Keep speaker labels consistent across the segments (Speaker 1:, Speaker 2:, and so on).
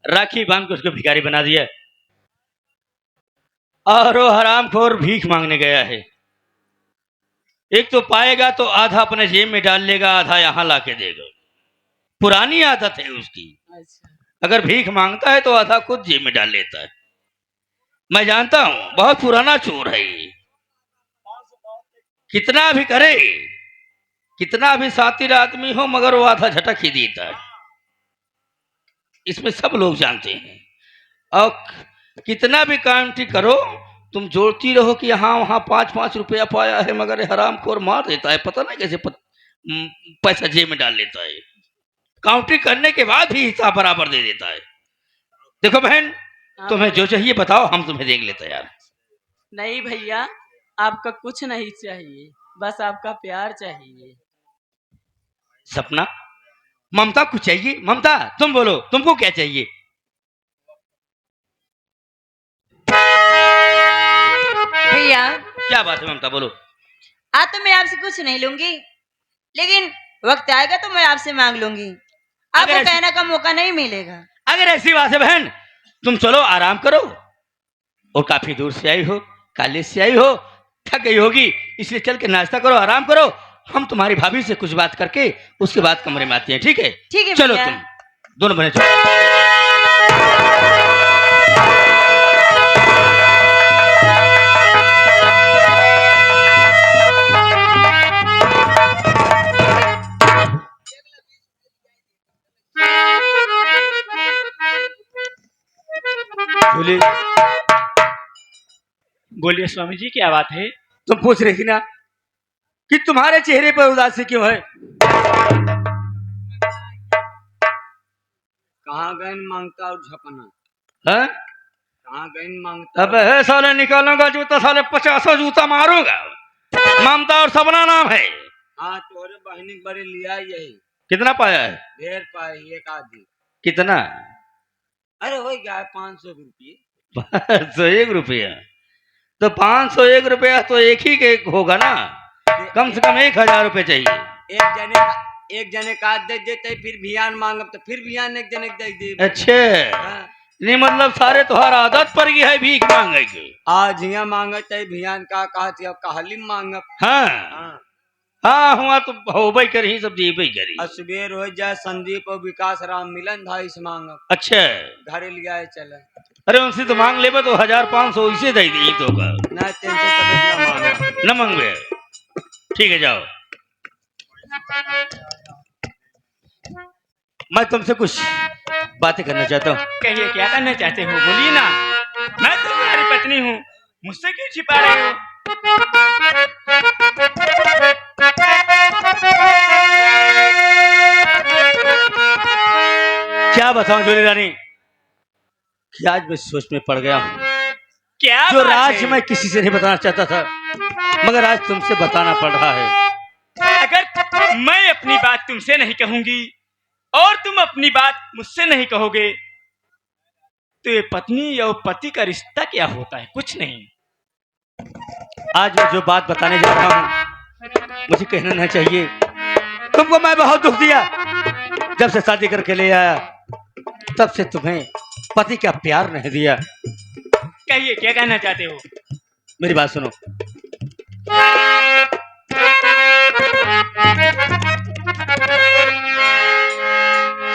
Speaker 1: राखी बांध के उसको भिखारी बना दिया और वो हरामखोर भीख मांगने गया है। एक तो पाएगा तो आधा अपने जेब में डाल लेगा, आधा यहाँ ला के देगा। पुरानी आदत है उसकी। अगर भीख मांगता है तो आधा खुद जेब में डाल लेता है। मैं जानता हूं बहुत पुराना चोर है ये। कितना भी करे, कितना भी सातिर आदमी हो, मगर वो आधा झटक ही देता है। इसमें सब लोग जानते हैं। और कितना भी काम ठीक करो, तुम जोड़ती रहो कि यहाँ वहां 5-5 रुपया पाया है, मगर हरामखोर मार देता है। पता नहीं कैसे पैसा जेब में डाल लेता है। काउंटिंग करने के बाद भी हिसाब बराबर दे देता है। देखो बहन, तुम्हें जो चाहिए बताओ, हम तुम्हें देंगे तैयार।
Speaker 2: नहीं भैया, आपका कुछ नहीं चाहिए, बस आपका प्यार चाहिए।
Speaker 1: सपना, ममता कुछ चाहिए? ममता तुम बोलो, तुमको क्या चाहिए?
Speaker 3: भैया
Speaker 1: क्या बात है ममता, बोलो।
Speaker 3: आज तो मैं आपसे कुछ नहीं लूंगी, लेकिन वक्त आएगा तो मैं आपसे मांग लूंगी। आपको कहने का मौका नहीं मिलेगा।
Speaker 1: अगर ऐसी बात है बहन, तुम चलो आराम करो। और काफी दूर से आई हो, कॉलेज से आई हो, थक गई होगी, इसलिए चल के नाश्ता करो, आराम करो। हम तुम्हारी भाभी से कुछ बात करके उसके बाद कमरे में आते हैं। ठीक है?
Speaker 3: ठीक है।
Speaker 1: चलो तुम दोनों बहनें चलो। बोलिए
Speaker 4: बोलिए स्वामी जी, क्या बात है?
Speaker 1: तुम पूछ रही थी ना कि तुम्हारे चेहरे पर उदासी क्यों है?
Speaker 5: कहाँ गए मांगता और झपना?
Speaker 1: है?
Speaker 5: कहाँ गए मांगता?
Speaker 1: अब है साले, निकालूंगा जूता, साले 50 जूता मारूंगा। ममता और सपना नाम है।
Speaker 5: हाँ, तोरे बहनी बड़े लिया यही।
Speaker 1: कितना पाया है?
Speaker 5: ढेर पाए, एक आदमी।
Speaker 1: कितना?
Speaker 5: अरे हो गया 500 रुपये।
Speaker 1: 501 रुपया? तो 501 रुपया तो एक ही के होगा ना, कम से कम 1000 रुपये चाहिए।
Speaker 5: एक जने का दे देते, फिर भियान मांगब तो फिर भियान एक जने दे दे।
Speaker 1: अच्छा, नहीं मतलब सारे तुम्हारा आदत पड़ गई है भीख मांगे की।
Speaker 5: आज यहाँ मांगत है भियान का कहती, अब कहली मांगब।
Speaker 1: हाँ
Speaker 5: हाँ
Speaker 1: हाँ, हुआ तो होबई करी, सब जीबई करी।
Speaker 5: असबेर हो जाए, संदीप और विकास राम मिलन भाई से मांगब।
Speaker 1: अच्छा,
Speaker 5: घरे लिया चले।
Speaker 1: अरे उनसे तो मांग ले तो 1500 इसे दे दी तो का
Speaker 5: ना टेंशन
Speaker 1: न मांगे। ठीक है, जाओ। मैं तुमसे कुछ बातें करना चाहता हूँ।
Speaker 4: कहिए, क्या करना चाहते हो? बोलिए ना, मैं तो तुम्हारी पत्नी हूँ, मुझसे क्यों छिपा रहे हो?
Speaker 1: क्या बताऊं जोली रानी, कि आज मैं सोच में पड़ गया हूँ।
Speaker 4: क्या
Speaker 1: जो
Speaker 4: बात
Speaker 1: राज
Speaker 4: है?
Speaker 1: मैं किसी से नहीं बताना चाहता था, मगर आज तुमसे बताना पड़ रहा है।
Speaker 4: अगर मैं अपनी बात तुमसे नहीं कहूंगी और तुम अपनी बात मुझसे नहीं कहोगे, तो ये पत्नी और पति का रिश्ता क्या होता है? कुछ नहीं।
Speaker 1: आज मैं जो बात बताने जा रहा हूँ, मुझे कहना नहीं चाहिए। तुमको मैं बहुत दुख दिया। जब से शादी करके ले आया, तब से तुम्हें पति का प्यार नहीं दिया।
Speaker 4: कहिए, क्या कहना चाहते हो?
Speaker 1: मेरी बात सुनो।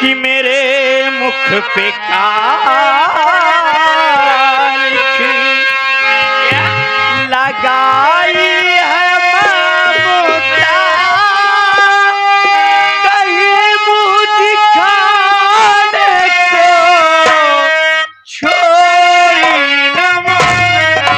Speaker 1: कि मेरे मुख पे लगाई है ममता, कहीं मुँह दिखाने को छोड़ी न ममता।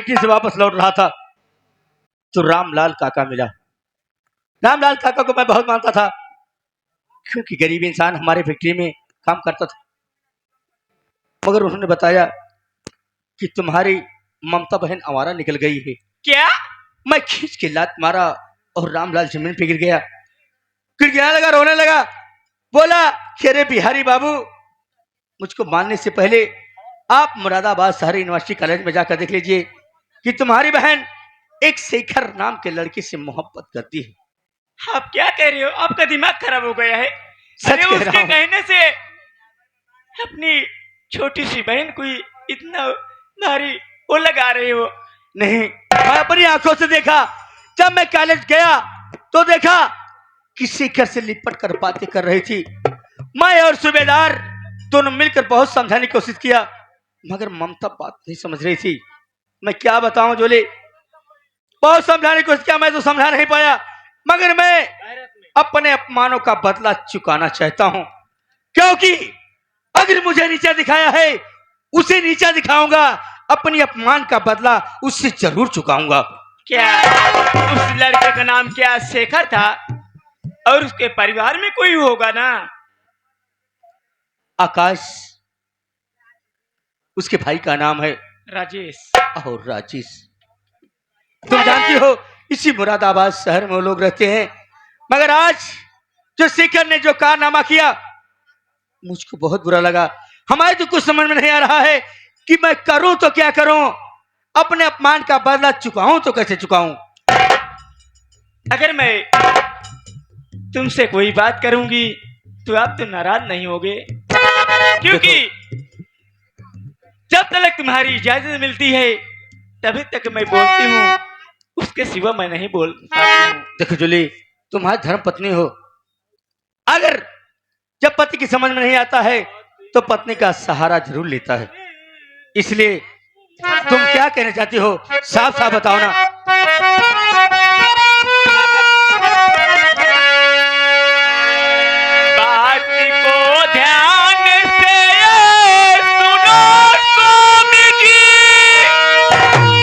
Speaker 1: फैक्ट्री से वापस लौट रहा था तो रामलाल काका मिला। रामलाल काका को मैं बहुत मानता था क्योंकि गरीब इंसान हमारे फैक्ट्री में काम करता था, मगर उन्होंने बताया कि तुम्हारी ममता बहन आवारा निकल गई है।
Speaker 4: क्या?
Speaker 1: मैं खींच के लात मारा और रामलाल जमीन पे गिर गया। गिड़गिड़ाने लगा, रोने लगा, बोला कि अरे बिहारी बाबू, मुझको मारने से पहले आप मुरादाबाद शहर यूनिवर्सिटी कॉलेज में जाकर देख लीजिए कि तुम्हारी बहन एक शेखर नाम के लड़के से मोहब्बत करती है।
Speaker 4: आप क्या कह रहे हो? आपका दिमाग खराब हो गया है।
Speaker 1: सच
Speaker 4: अरे
Speaker 1: कह रहा
Speaker 4: उसके
Speaker 1: हूं।
Speaker 4: कहने से अपनी छोटी सी बहन को इतना भारी वो लगा रहे हो?
Speaker 1: नहीं, मैं अपनी आंखों से देखा। जब मैं कॉलेज गया तो देखा कि शेखर से लिपट कर बातें कर रही थी। मैं और सूबेदार दोनों मिलकर बहुत समझाने की कोशिश किया, मगर ममता बात नहीं समझ रही थी। मैं क्या बताऊं जोले, बहुत समझाने की कोशिश किया, मैं तो समझा नहीं पाया। मगर मैं अपने अपमानों का बदला चुकाना चाहता हूं, क्योंकि अगर मुझे नीचा दिखाया है उसे नीचा दिखाऊंगा, अपनी अपमान का बदला उससे जरूर चुकाऊंगा।
Speaker 4: क्या उस लड़के का नाम क्या शेखर था? और उसके परिवार में कोई होगा ना?
Speaker 1: आकाश, उसके भाई का नाम है
Speaker 4: राजेश।
Speaker 1: और राजेश। तुम जानती हो इसी मुरादाबाद शहर में वो लोग रहते हैं, मगर आज जो शेखर ने जो कारनामा किया मुझको बहुत बुरा लगा। हमारे तो कुछ समझ में नहीं आ रहा है कि मैं करूं तो क्या करूं, अपने अपमान का बदला चुकाऊं तो कैसे चुकाऊं।
Speaker 4: अगर मैं तुमसे कोई बात करूंगी तो आप तो नाराज नहीं होगे, क्योंकि जब तक तुम्हारी इजाजत मिलती है तभी तक मैं बोलती हूँ, उसके सिवा मैं नहीं बोल पाती हूँ।
Speaker 1: देखो जूली, तुम्हारी धर्म पत्नी हो, अगर जब पति की समझ में नहीं आता है तो पत्नी का सहारा जरूर लेता है। इसलिए तुम क्या कहना चाहती हो, साफ साफ बताओ ना।
Speaker 4: बात को ध्यान से सुनो स्वामी जी,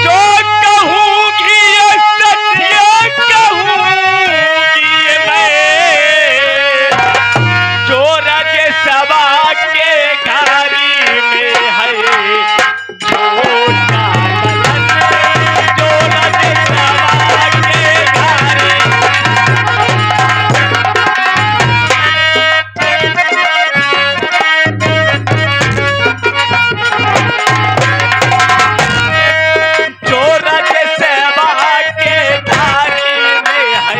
Speaker 4: जो कहूंगी सत्य कहूंगी मैं, जो राजे सभा के घारी में है, जो राजे सभा के घारी। जो राजे सेवा के धारी में है,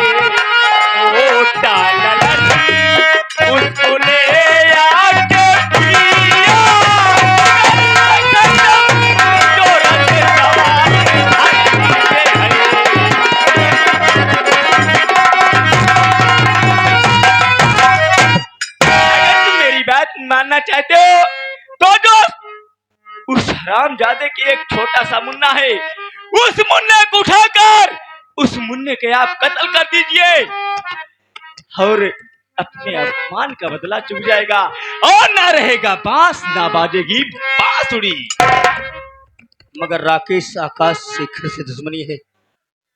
Speaker 4: वो डालती उसको ले आके पिया। जो राजे सेवा के धारी में है। अगर तुम मेरी बात मानना चाहते हो तो जो उस हरामजादे की एक छोटा सा मुन्ना है, उस मुन्ने को उठाकर उस मुन्ने के आप कत्ल कर दीजिए और अपने अपमान का बदला चुक जाएगा, और ना रहेगा बांस ना बाजेगी बांसुरी।
Speaker 1: मगर राकेश आकाश शेखर से दुश्मनी है,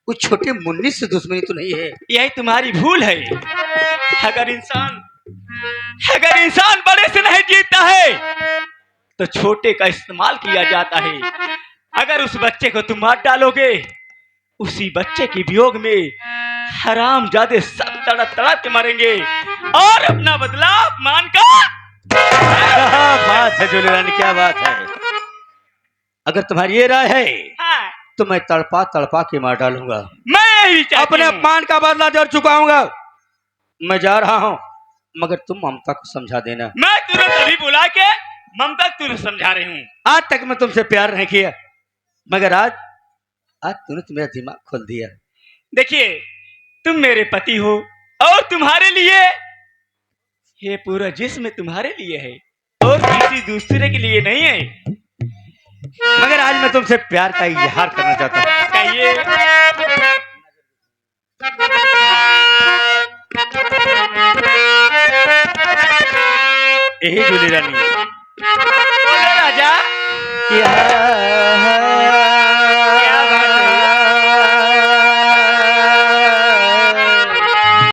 Speaker 1: उस छोटे मुन्नी से दुश्मनी तो नहीं है।
Speaker 4: यही तुम्हारी भूल है। अगर इंसान बड़े से नहीं जीतता है तो छोटे का इस्तेमाल किया जाता है। अगर उस बच्चे को तुम मार डालोगे, उसी बच्चे की वियोग में हरामजादे सब तड़प तड़प के मरेंगे और अपना बदला अपमान का।
Speaker 1: क्या बात है जोली रानी, क्या बात है। अगर तुम्हारी ये राय है
Speaker 4: हाँ,
Speaker 1: तो मैं तड़पा तड़पा के मार डालूंगा,
Speaker 4: मैं यही चाहती
Speaker 1: अपने
Speaker 4: हूँ।
Speaker 1: अपमान का बदला जरूर चुकाऊंगा। मैं जा रहा हूं, मगर तुम ममता को समझा देना।
Speaker 4: मैं तुरंत अभी बुला के ममता तुरंत समझा रही हूँ।
Speaker 1: आज तक मैं तुमसे प्यार नहीं किया, मगर आज तूने तो मेरा दिमाग खोल दिया।
Speaker 4: देखिए, तुम मेरे पति हो और तुम्हारे लिए ये पूरा जिस्म तुम्हारे लिए है और किसी दूसरे के लिए नहीं है।
Speaker 1: मगर आज मैं तुमसे प्यार का इजहार करना चाहता हूँ।
Speaker 4: कहिए।
Speaker 1: यही जूली रानी,
Speaker 4: बोलो राजा।
Speaker 1: क्या